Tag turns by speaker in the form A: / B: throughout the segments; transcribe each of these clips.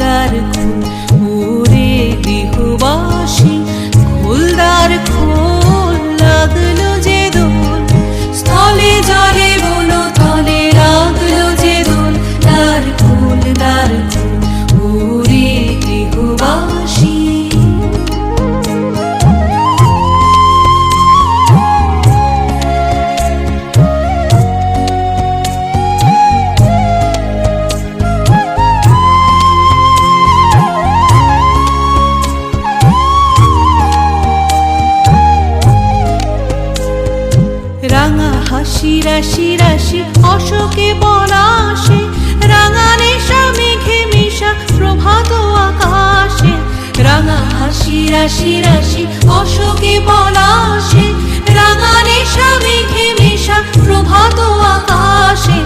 A: দ্বার খোল ওরে গৃহবাসী, খোল দ্বার খোল, লাগলো যে দোল, স্থলে জলে বলো তলে লাগলো যে দোল। দ্বার খোল ওরে গৃহবাসী। রাঙা হাসি রাশি রাশি অশোকে পলাশে, রাঙা নেশা মেঘে মিশা প্রভাত আকাশে। রাঙা হাসি রাশি রাশি অশোকে পলাশে, রাঙা নেশা মেঘে মিশা প্রভাত আকাশে।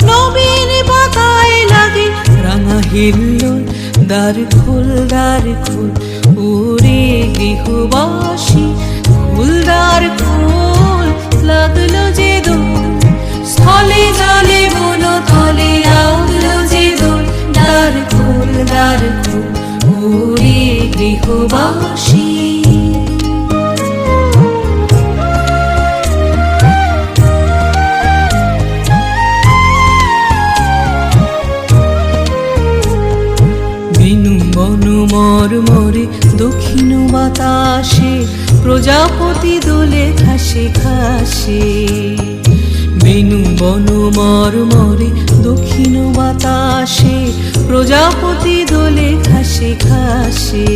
A: নবীন পাতায় লাগে রাঙা হিল্লোল, দ্বার খোল ওরে গৃহবাসী, খোল দ্বার খোল, লাগলো যে দোল, স্থলে জলে বলো তলে লাগলো যে দোল। দ্বার খোল ওরে গৃহবাসী। বেনু বন মরমরে দক্ষিণ বাতাসে, প্রজাপতি দোলে ঘাসে ঘাসে। বেনু বন মরমরে দক্ষিণ বাতাসে, প্রজাপতি দোলে ঘাসে ঘাসে।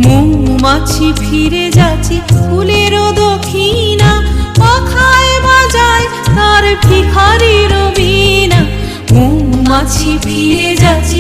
A: মৌমাছি ফিরে যাচ্ছে ফুলেরও দক্ষিণা, পাখায় বাজায় তার ভিখারির বীণা। মৌমাছি ফিরে যাচ্ছে